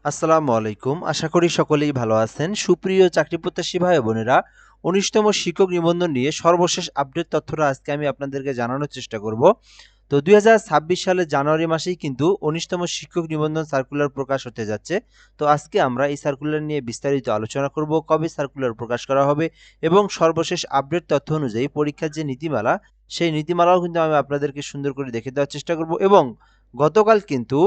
আসসালামু আলাইকুম। আশা করি সকলেই ভালো আছেন। সুপ্রিয় চাকরিপ্রত্যাশী ভাই ও বোনেরা, ১৯তম শিক্ষক নিবন্ধন নিয়ে সর্বশেষ আপডেট তথ্যটা আজকে আমি আপনাদেরকে জানানোর চেষ্টা করব। তো ২০২৬ সালের জানুয়ারি মাসেই কিন্তু ১৯তম শিক্ষক নিবন্ধন সার্কুলার প্রকাশ হতে যাচ্ছে। তো আজকে আমরা এই সার্কুলার নিয়ে বিস্তারিত আলোচনা করব, কবে সার্কুলার প্রকাশ করা হবে এবং সর্বশেষ আপডেট তথ্য অনুযায়ী পরীক্ষার যে নীতিমালা, সেই নীতিমালাও কিন্তু আমি আপনাদেরকে সুন্দর করে দেখে দেওয়ার চেষ্টা করব এবং গতকাল কিন্তু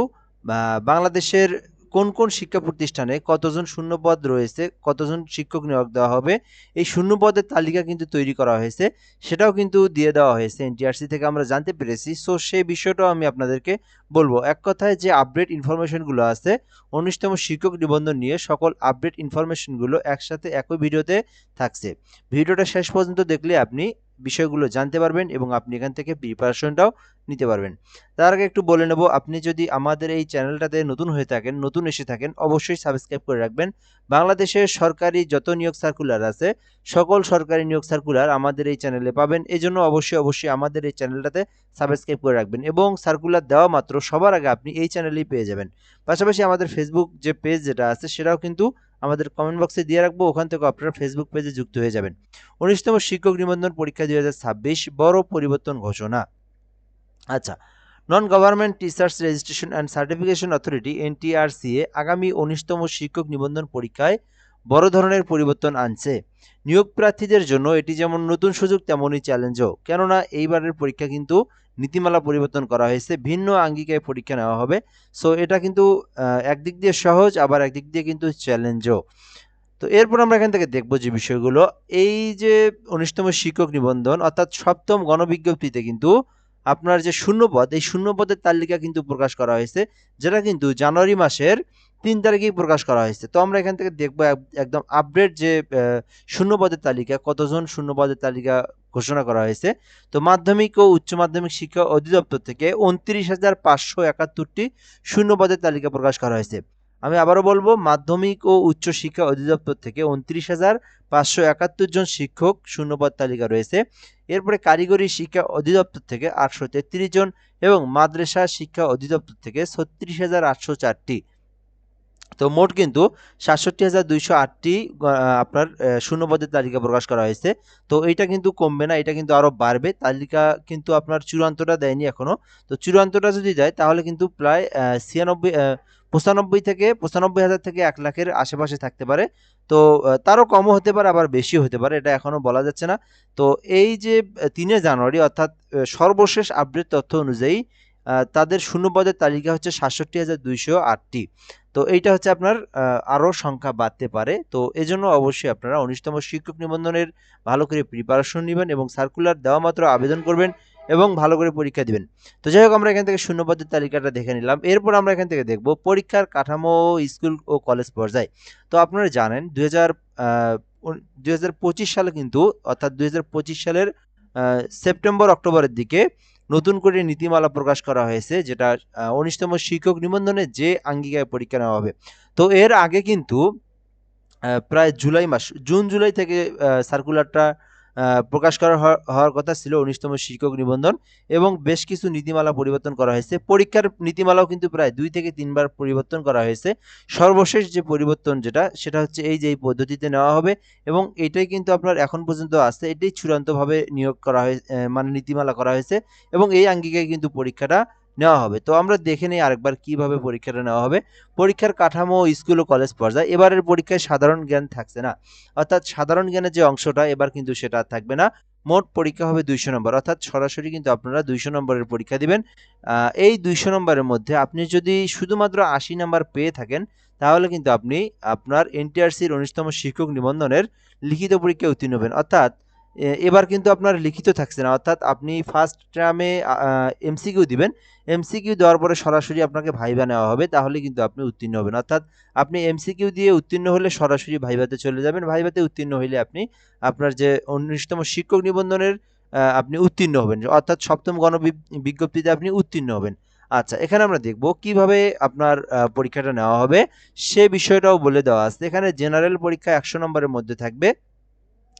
বাংলাদেশের কোন কোন শিক্ষা প্রতিষ্ঠানে কতজন শূন্যপদ রয়েছে, কতজন শিক্ষক নিয়োগ দেওয়া হবে, এই শূন্যপদের তালিকা কিন্তু তৈরি করা হয়েছে। সেটাও কিন্তু দিয়ে দেওয়া হয়েছে, এনটিআরসি থেকে আমরা জানতে পেরেছি। সো সেই বিষয়টাও আমি আপনাদেরকে বলবো। এক কথায় যে আপডেট ইনফরমেশনগুলো আছে ১৯তম শিক্ষক নিবন্ধন নিয়ে, সকল আপডেট ইনফরমেশনগুলো একসাথে একই ভিডিওতে থাকছে। ভিডিওটা শেষ পর্যন্ত দেখলে আপনি বিষয়গুলো জানতে পারবেন এবং আপনি এখান থেকে প্রিপারেশনটাও নিতে পারবেন। তার আগে একটু বলে নেব, আপনি যদি আমাদের এই চ্যানেলটাতে নতুন হয়ে থাকেন, নতুন এসে থাকেন, অবশ্যই সাবস্ক্রাইব করে রাখবেন। বাংলাদেশের সরকারি যত নিয়োগ সার্কুলার আছে, সকল সরকারি নিয়োগ সার্কুলার আমাদের এই চ্যানেলে পাবেন। এজন্য অবশ্যই আমাদের এই চ্যানেলটাতে সাবস্ক্রাইব করে রাখবেন এবং সার্কুলার দেওয়া মাত্র সবার আগে আপনি এই চ্যানেলেই পেয়ে যাবেন। পাশাপাশি আমাদের ফেসবুক যে পেজ যেটা আছে, সেটাও কিন্তু আমাদের কমেন্ট বক্সে দিয়ে রাখবো, ওখান থেকে আপনারা ফেসবুক পেজে যুক্ত হয়ে যাবেন। ১৯তম শিক্ষক নিবন্ধন পরীক্ষা ২০২৬ বড় পরিবর্তন ঘোষণা। আচ্ছা, non government teachers registration and certification authority NTRCA আগামী ১৯তম শিক্ষক নিবন্ধন পরীক্ষায় বড় ধরনের পরিবর্তন আনছে। নিয়োগ প্রার্থীদের জন্য এটি যেমন নতুন সুযোগ তেমনই চ্যালেঞ্জও, কেননা এইবারের পরীক্ষা কিন্তু নীতিমালা পরিবর্তন করা হয়েছে, ভিন্ন আঙ্গিকায় পরীক্ষা নেওয়া হবে। সো এটা কিন্তু একদিক দিয়ে সহজ, আবার একদিক দিয়ে কিন্তু চ্যালেঞ্জও। তো এরপর আমরা এখান থেকে দেখব যে বিষয়গুলো, এই যে ১৯তম শিক্ষক নিবন্ধন অর্থাৎ সপ্তম গণবিজ্ঞপ্তিতে কিন্তু আপনার যে শূন্যপদ, এই শূন্যপদের তালিকা কিন্তু প্রকাশ করা হয়েছে, যেটা কিন্তু জানুয়ারি মাসের ৩ তারিখেই প্রকাশ করা হয়েছে। তো আমরা এখান থেকে দেখব একদম আপডেট যে শূন্যপদের তালিকা, কতজন শূন্যপদের তালিকা ঘোষণা করা হয়েছে। তো মাধ্যমিক ও উচ্চ মাধ্যমিক শিক্ষা অধিদপ্তর থেকে ২৯,৫৭১টি শূন্যপদের তালিকা প্রকাশ করা হয়েছে। আমি আবারও বলবো, মাধ্যমিক ও উচ্চ শিক্ষা অধিদপ্তর থেকে ২৯,৫৭১ জন শিক্ষক শূন্যপদ তালিকা রয়েছে। এরপরে কারিগরি শিক্ষা অধিদপ্তর থেকে ৮৩৩ জন এবং মাদ্রাসা শিক্ষা অধিদপ্তর থেকে ৩৬,৮০৪টি। তো মোট কিন্তু ৬৭,২০৮টি আপনার শূন্যপদের তালিকা প্রকাশ করা হয়েছে। তো এইটা কিন্তু কমবে না, এটা কিন্তু আরও বাড়বে। তালিকা কিন্তু আপনার চূড়ান্তটা দেয়নি এখনো। তো চূড়ান্তটা যদি দেয় তাহলে কিন্তু প্রায় ৯৫,০০০ থেকে ১,০০,০০০ আশেপাশে থাকতে পারে। তো তারও কমও হতে পারে, আবার বেশিও হতে পারে, এটা এখনো বলা যাচ্ছে না। তো এই যে ৩ জানুয়ারি অর্থাৎ সর্বশেষ আপডেট তথ্য অনুযায়ী তাদের শূন্যপদের তালিকা হচ্ছে ৬৭,২০৮টি। তো এইটা হচ্ছে আপনার আরও সংখ্যা বাড়তে পারে। তো এজন্য অবশ্যই আপনারা ১৯তম শিক্ষক নিবন্ধনের ভালো করে প্রিপারেশন নেবেন এবং সার্কুলার দেওয়া মাত্র আবেদন করবেন এবং ভালো করে পরীক্ষা দিবেন। তো যাই হোক, আমরা এখান থেকে শূন্যপদের তালিকাটা দেখে নিলাম। এরপর আমরা এখান থেকে দেখব পরীক্ষার কাঠামো স্কুল ও কলেজ পর্যায়ে। তো আপনারা জানেন ২০২৫ সালে কিন্তু, অর্থাৎ ২০২৫ সালের সেপ্টেম্বর অক্টোবরের দিকে নতুন করে নীতিমালা প্রকাশ করা হয়েছে, যেটা ১৯তম শিক্ষক নিবন্ধনে যে আঙ্গিকায় পরীক্ষা নেওয়া হবে। তো এর আগে কিন্তু প্রায় জুন জুলাই থেকে সার্কুলারটা প্রকাশ করা হওয়ার কথা ছিল ১৯তম শিক্ষক নিবন্ধন, এবং বেশ কিছু নীতিমালা পরিবর্তন করা হয়েছে। পরীক্ষার নীতিমালাও কিন্তু প্রায় ২ থেকে ৩ বার পরিবর্তন করা হয়েছে। সর্বশেষ যে পরিবর্তন সেটা হচ্ছে এই যে এই পদ্ধতিতে নেওয়া হবে এবং এটাই কিন্তু আপনার এখন পর্যন্ত আছে। এটাই চূড়ান্তভাবে নিয়োগ করা মানে নীতিমালা করা হয়েছে এবং এই আঙ্গিকায় কিন্তু পরীক্ষাটা নেওয়া হবে। তো আমরা দেখে নিই আরেকবার কিভাবে পরীক্ষাটা নেওয়া হবে। পরীক্ষার কাঠামো স্কুল ও কলেজ পর্যায়ে এবারের পরীক্ষায় সাধারণ জ্ঞান থাকছে না, অর্থাৎ সাধারণ জ্ঞানের যে অংশটা এবার কিন্তু সেটা থাকবে না। মোট পরীক্ষা হবে ২০০ নম্বর, অর্থাৎ সরাসরি কিন্তু আপনারা ২০০ নম্বরের পরীক্ষা দিবেন। এই ২০০ নম্বরের মধ্যে আপনি যদি শুধুমাত্র ৮০ নাম্বার পেয়ে থাকেন, তাহলে কিন্তু আপনি আপনার এনটিআরসির ১৯তম শিক্ষক নিবন্ধনের লিখিত পরীক্ষায় উত্তীর্ণ হবেন। অর্থাৎ এবার কিন্তু আপনার লিখিত থাকছে না, অর্থাৎ আপনি ফার্স্ট টার্মে এমসিকিউ দিবেন, এমসিকিউ দেওয়ার পরে সরাসরি আপনাকে ভাইভা নেওয়া হবে, তাহলে কিন্তু আপনি উত্তীর্ণ হবেন। অর্থাৎ আপনি এমসিকিউ দিয়ে উত্তীর্ণ হলে সরাসরি ভাইভাতে চলে যাবেন, ভাইভাতে উত্তীর্ণ হইলে আপনি আপনার যে ১৯তম শিক্ষক নিবন্ধনের আপনি উত্তীর্ণ হবেন, অর্থাৎ সপ্তম গণবিজ্ঞপ্তিতে আপনি উত্তীর্ণ হবেন। আচ্ছা, এখানে আমরা দেখব কিভাবে আপনার পরীক্ষাটা নেওয়া হবে, সে বিষয়টাও বলে দেওয়া আছে। এখানে জেনারেল পরীক্ষা ১০০ নম্বরের মধ্যে থাকবে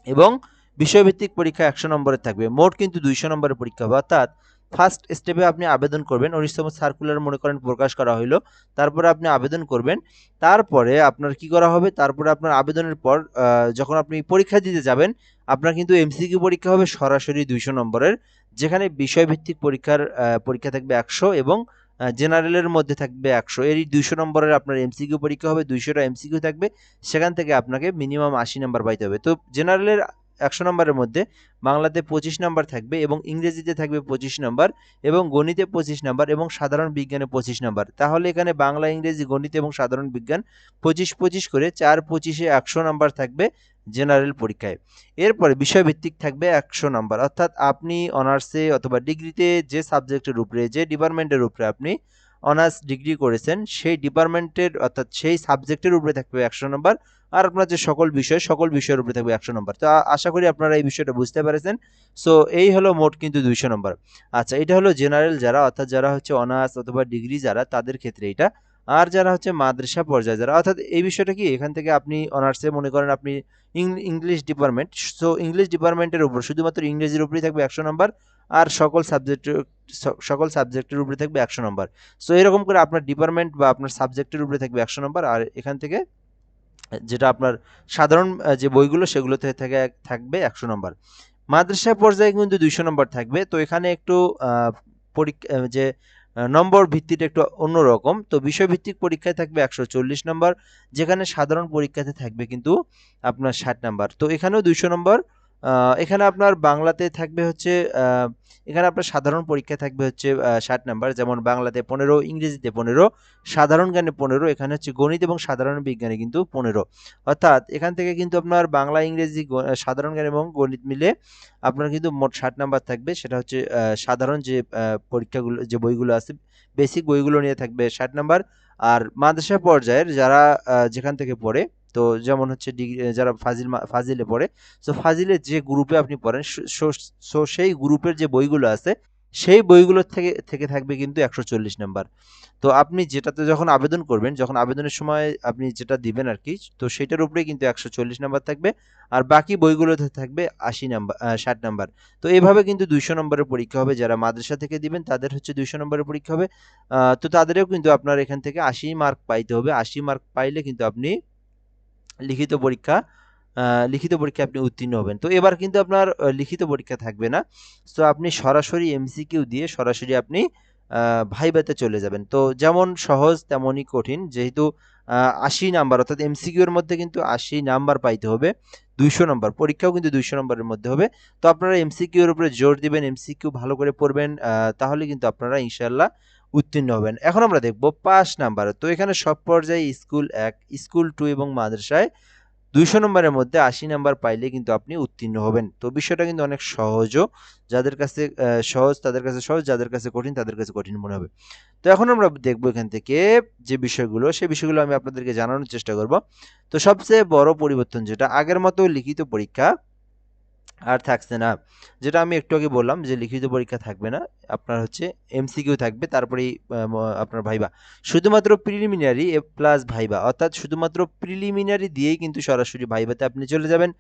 এবং বিষয়ভিত্তিক পরীক্ষা ১০০ নম্বরের থাকবে। মোট কিন্তু ২০০ নম্বরের পরীক্ষা হবে, অর্থাৎ ফার্স্ট স্টেপে আপনি আবেদন করবেন। 19তম সার্কুলার মনে করেন প্রকাশ করা হইলো, তারপরে আপনি আবেদন করবেন। তারপরে আপনার কি করা হবে, তারপরে আপনার আবেদনের পর যখন আপনি পরীক্ষা দিতে যাবেন, আপনার কিন্তু এমসিকিউ পরীক্ষা হবে সরাসরি 200 নম্বরের, যেখানে বিষয়ভিত্তিক পরীক্ষা থাকবে 100 এবং জেনারেলের মধ্যে থাকবে 100। এই 200 নম্বরের আপনার এমসিকিউ পরীক্ষা হবে, 200টা এমসিকিউ থাকবে, সেখান থেকে আপনাকে মিনিমাম 80 নাম্বার পাইতে হবে। তো জেনারেলের 100 নম্বরের মধ্যে বাংলাতে 25 নাম্বার থাকবে এবং ইংরেজিতে থাকবে 25 নাম্বার এবং গণিতে 25 নাম্বার এবং সাধারণ বিজ্ঞানে 25 নাম্বার। তাহলে এখানে বাংলা, ইংরেজি, গণিত এবং সাধারণ বিজ্ঞান 25 করে 4 25-এ 100 নাম্বার থাকবে জেনারেল পরীক্ষায়। এরপরে বিষয়ভিত্তিক থাকবে 100 নাম্বার, অর্থাৎ আপনি অনার্সে অথবা ডিগ্রিতে যে সাবজেক্টের উপরে, যে ডিপার্টমেন্টের উপরে আপনি অনার্স ডিগ্রি করেছেন, সেই ডিপার্টমেন্টের অর্থাৎ সেই সাবজেক্টের উপরে থাকবে 100 নাম্বার। আর আপনার যে সকল বিষয়ের উপরে থাকবে 100 নম্বর। তো আশা করি আপনারা এই বিষয়টা বুঝতে পেরেছেন। সো এই হলো মোট কিন্তু 200 নম্বর। আচ্ছা, এটা হলো জেনারেল যারা, অর্থাৎ যারা হচ্ছে অনার্স অথবা ডিগ্রি যারা, তাদের ক্ষেত্রে এটা। আর যারা হচ্ছে মাদ্রাসা পর্যায়ে যারা, অর্থাৎ এই বিষয়টা কি, এখান থেকে আপনি অনার্সে মনে করেন আপনি ইংলিশ ডিপার্টমেন্ট, সো ইংলিশ ডিপার্টমেন্টের উপর শুধুমাত্র ইংরেজির উপরেই থাকবে 100 নম্বর, আর সকল সাবজেক্টের উপরে থাকবে 100 নম্বর। সো এরকম করে আপনার ডিপার্টমেন্ট বা আপনার সাবজেক্টের উপরে থাকবে 100 নম্বর, আর এখান থেকে যেটা আপনার সাধারণ যে বইগুলো সেগুলোতে থাকবে 100 নম্বর। মাদ্রাসা পর্যায়ে কিন্তু 200 নম্বর থাকবে। তো এখানে একটু পরীক্ষা যে নম্বর ভিত্তিটা একটু অন্যরকম। তো বিষয়ভিত্তিক পরীক্ষায় থাকবে 140 নম্বর, যেখানে সাধারণ পরীক্ষাতে থাকবে কিন্তু আপনার 60 নম্বর। তো এখানেও 200 নম্বর। এখানে আপনার বাংলাতে থাকবে হচ্ছে এখানে আপনার সাধারণ পরীক্ষা থাকবে হচ্ছে 60 নাম্বার, যেমন বাংলাতে 15, ইংরেজিতে 15, সাধারণ জ্ঞানে 15, এখানে হচ্ছে গণিত এবং সাধারণ বিজ্ঞানে কিন্তু 15। অর্থাৎ এখান থেকে কিন্তু আপনার বাংলা, ইংরেজি, সাধারণ জ্ঞান এবং গণিত মিলে আপনার কিন্তু মোট 60 নাম্বার থাকবে। সেটা হচ্ছে সাধারণ যে পরীক্ষাগুলো, যে বইগুলো আছে, বেসিক বইগুলো নিয়ে থাকবে 60 নাম্বার। আর মাদ্রাসা পর্যায়ের যারা যেখান থেকে পড়ে, তো যেমন হচ্ছে যারা ফাজিলে পড়ে, সো ফাজিলের যে গ্রুপে আপনি পড়েন, সো সেই গ্রুপের যে বইগুলো আছে, সেই বইগুলোর থেকে থাকবে কিন্তু 140 নাম্বার। তো আপনি যেটাতে যখন আবেদন করবেন, যখন আবেদনের সময় আপনি যেটা দিবেন আর কি, তো সেটার উপরেই কিন্তু 140 নাম্বার থাকবে, আর বাকি বইগুলোতে থাকবে 80 নাম্বার, 60 নাম্বার। তো এভাবে কিন্তু 200 নম্বরের পরীক্ষা হবে। যারা মাদ্রাসা থেকে দিবেন তাদের হচ্ছে 200 নম্বরের পরীক্ষা হবে। তো তাদেরও কিন্তু আপনার এখান থেকে 80 মার্ক পাইতে হবে। 80 মার্ক পাইলে কিন্তু আপনি লিখিত পরীক্ষা লিখিত পরীক্ষায় আপনি উত্তীর্ণ হবেন। তো এবার কিন্তু আপনার লিখিত পরীক্ষা থাকবে না। সো আপনি সরাসরি এমসিকিউ দিয়ে সরাসরি আপনি ভাইভাতে চলে যাবেন। তো যেমন সহজ তেমনই কঠিন, যেহেতু 80 নাম্বার, অর্থাৎ এমসিকিউ এর মধ্যে কিন্তু 80 নাম্বার পাইতে হবে। 200 নাম্বার পরীক্ষাও কিন্তু 200 নাম্বারের মধ্যে হবে। তো আপনারা এমসিকিউ এর উপরে জোর দিবেন, এমসিকিউ ভালো করে পড়বেন, তাহলে কিন্তু আপনারা ইনশাআল্লাহ উত্তীর্ণ হবেন। এখন আমরা দেখব 5 নাম্বার। তো এখানে সব পর্যায়ে স্কুল 1, স্কুল 2 এবং মাদ্রাসায় 200 নম্বরের মধ্যে 80 নাম্বার পাইলে কিন্তু আপনি উত্তীর্ণ হবেন। তো বিষয়টা কিন্তু অনেক সহজও, যাদের কাছে সহজ তাদের কাছে সহজ, যাদের কাছে কঠিন তাদের কাছে কঠিন মনে হবে। তো এখন আমরা দেখব এখান থেকে যে বিষয়গুলো, সেই বিষয়গুলো আমি আপনাদেরকে জানানোর চেষ্টা করব। তো সবচেয়ে বড় পরিবর্তন যেটা, আগের মতো লিখিত পরীক্ষা আর থাকছে না। যেটা আমি একটু আগে বললাম যে লিখিত পরীক্ষা থাকবে না, আপনার হচ্ছে এমসিকিউ থাকবে, তারপরেই আপনার ভাইবা। শুধুমাত্র প্রিলিমিনারি প্লাস ভাইবা, অর্থাৎ শুধুমাত্র প্রিলিমিনারি দিয়েই কিন্তু সরাসরি ভাইবাতে আপনি চলে যাবেন।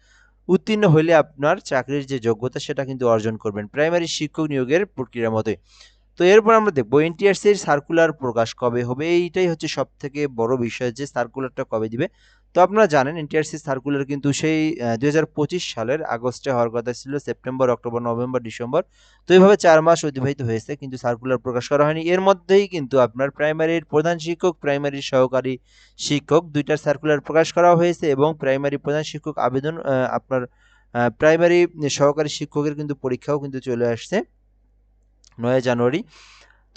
উত্তীর্ণ হলে আপনার চাকরির যে যোগ্যতা সেটা কিন্তু অর্জন করবেন, প্রাইমারি শিক্ষক নিয়োগের প্রক্রিয়ার মতোই। তো এরপর আমরা দেখবো এনটিআরসি এর সার্কুলার প্রকাশ কবে হবে। এইটাই হচ্ছে সব থেকে বড় বিষয়, যে সার্কুলারটা কবে দিবে। তো আপনারা জানেন এনটিআরসি সার্কুলার কিন্তু সেই 2025 সালের আগস্টে হওয়ার কথা ছিল, সেপ্টেম্বর, অক্টোবর, নভেম্বর, ডিসেম্বর। তো এইভাবে 4 মাস অতিবাহিত হয়েছে, কিন্তু সার্কুলার প্রকাশ করা হয়নি। এর মধ্যেই কিন্তু আপনার প্রাইমারির প্রধান শিক্ষক, প্রাইমারির সহকারী শিক্ষক, দুইটার সার্কুলার প্রকাশ করা হয়েছে এবং প্রাইমারি প্রধান শিক্ষক আবেদন আপনার প্রাইমারি সহকারী শিক্ষকের কিন্তু পরীক্ষাও কিন্তু চলে আসছে 9 জানুয়ারি।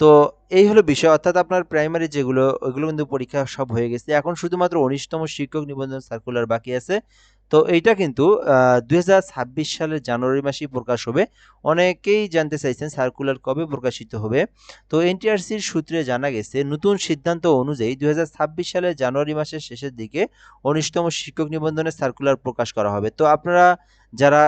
তো এই হলো বিষয়, অর্থাৎ আপনার প্রাইমারি যেগুলো, ওইগুলো কিন্তু পরীক্ষা সব হয়ে গেছে। এখন শুধুমাত্র 19তম শিক্ষক নিবন্ধন সার্কুলার বাকি আছে। তো এইটা কিন্তু 2026 সালের জানুয়ারি মাসেই প্রকাশ হবে। অনেকেই জানতে চাইছেন সার্কুলার কবে প্রকাশিত হবে। তো এনটিআরসির সূত্রে জানা গেছে, নতুন সিদ্ধান্ত অনুযায়ী 2026 সালের জানুয়ারি মাসের শেষের দিকে 19তম শিক্ষক নিবন্ধনের সার্কুলার প্রকাশ করা হবে। তো আপনারা যারা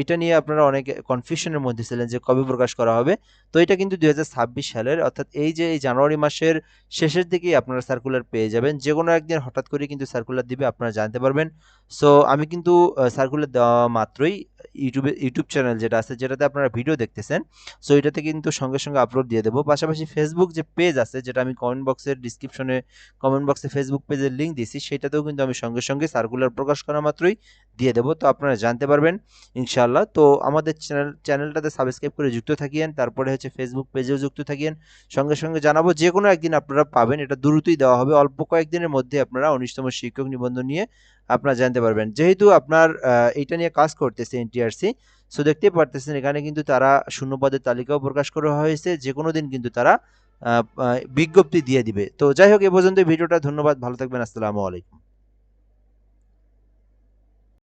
এটা নিয়ে আপনারা অনেক কনফিউশনের মধ্যে ছিলেন যে কবে প্রকাশ করা হবে, তো এটা কিন্তু 2026 সালের, অর্থাৎ এই যে এই জানুয়ারি মাসের শেষের দিকেই আপনারা সার্কুলার পেয়ে যাবেন। যে কোনো একদিন হঠাৎ করে কিন্তু সার্কুলার দিবে, আপনারা জানতে পারবেন। সো আমি কিন্তু সার্কুলার দেওয়া মাত্রই ইউটিউব চ্যানেল যেটা আছে, যেটাতে আপনারা ভিডিও দেখতেছেন, সো এটাতে কিন্তু সঙ্গে সঙ্গে আপলোড দিয়ে দেবো। পাশাপাশি ফেসবুক যে পেজ আছে, যেটা আমি কমেন্ট বক্সে ফেসবুক পেজের লিঙ্ক দিয়েছি, সেটাতেও কিন্তু আমি সঙ্গে সঙ্গে সার্কুলার প্রকাশ করা মাত্রই দিয়ে দেবো, তো আপনারা জানতে পারবেন ইনশাআল্লাহ। তো আমাদের চ্যানেলটাতে সাবস্ক্রাইব করে যুক্ত থাকিয়েন, তারপরে হচ্ছে ফেসবুক পেজেও যুক্ত থাকিয়েন। সঙ্গে সঙ্গে জানাবো, যে কোনো একদিন আপনারা পাবেন, এটা দ্রুতই দেওয়া হবে, অল্প কয়েকদিনের মধ্যে আপনারা 19তম শিক্ষক নিবন্ধন নিয়ে আপনারা জানতে পারবেন। যেহেতু আপনার এইটা নিয়ে কাজ করতেছে এনটিআরসি, সো দেখতেই পারতেছেন এখানে কিন্তু তারা শূন্য পদের তালিকাও প্রকাশ করা হয়েছে, যে কোনো দিন কিন্তু তারা বিজ্ঞপ্তি দিয়ে দিবে। তো যাই হোক, এ পর্যন্ত ভিডিওটা, ধন্যবাদ, ভালো থাকবেন, আসসালামু আলাইকুম।